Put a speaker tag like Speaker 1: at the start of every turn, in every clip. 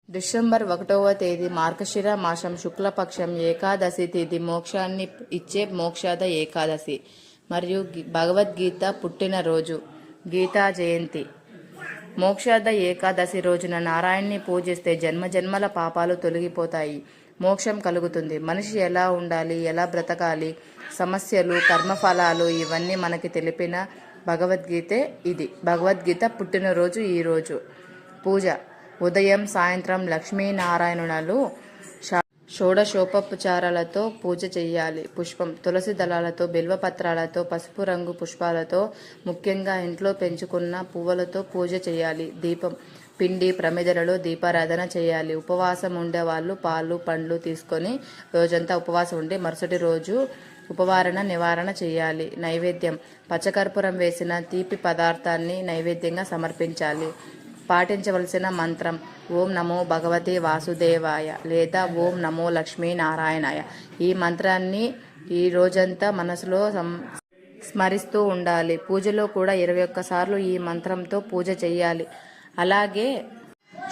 Speaker 1: December 1వ తేదీ మార్గశిర మాసం శుక్లపక్షం ఏకాదశి తిథి మోక్షాన్ని ఇచ్చే మోక్షద ఏకాదశి మరియు భగవద్గీత పుట్టినరోజు గీతా జయంతి. మోక్షద ఏకాదశి రోజున నారాయణ్ణి పూజిస్తే జన్మజన్మల పాపాలు తొలగిపోతాయి, మోక్షం కలుగుతుంది. మనిషి ఎలా ఉండాలి, ఎలా బ్రతకాలి, సమస్యలు, కర్మఫలాలు ఇవన్నీ మనకి తెలిపిన భగవద్గీతే ఇది. భగవద్గీత పుట్టినరోజు ఈరోజు. పూజ ఉదయం సాయంత్రం లక్ష్మీనారాయణులు షోడశోపచారాలతో పూజ చేయాలి. పుష్పం తులసి దళాలతో, బిల్వపత్రాలతో, పసుపు రంగు పుష్పాలతో, ముఖ్యంగా ఇంట్లో పెంచుకున్న పువ్వులతో పూజ చేయాలి. దీపం పిండి ప్రమిదలలో దీపారాధన చేయాలి. ఉపవాసం ఉండేవాళ్ళు పాలు పండ్లు తీసుకొని రోజంతా ఉపవాసం ఉండి మరుసటి రోజు ఉపవారణ నివారణ చేయాలి. నైవేద్యం పచ్చకర్పూరం వేసిన తీపి పదార్థాన్ని నైవేద్యంగా సమర్పించాలి. పాటించవలసిన మంత్రం ఓం నమో భగవతే వాసుదేవాయ లేదా ఓం నమో లక్ష్మీ నారాయణాయ. ఈ మంత్రాన్ని ఈ రోజంతా మనసులో స్మరిస్తూ ఉండాలి. పూజలో కూడా 21 సార్లు ఈ మంత్రంతో పూజ చేయాలి. అలాగే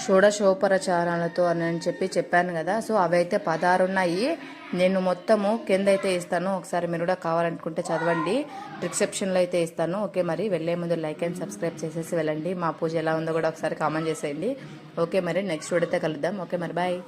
Speaker 1: షోడశోపచారాలతో అని చెప్పాను కదా, సో అవైతే 16 ఉన్నాయి. నేను మొత్తము కింద అయితే ఇస్తాను, ఒకసారి మీరు కూడా కావాలనుకుంటే చదవండి. డిస్క్రిప్షన్లో అయితే ఇస్తాను. ఓకే, మరి వెళ్ళే ముందు లైక్ అండ్ సబ్స్క్రైబ్ చేసేసి వెళ్ళండి. మా పూజ ఎలా ఉందో కూడా ఒకసారి కామెంట్ చేసేయండి. ఓకే, మరి నెక్స్ట్ వీడియోతో కలుద్దాం. ఓకే, మరి బాయ్.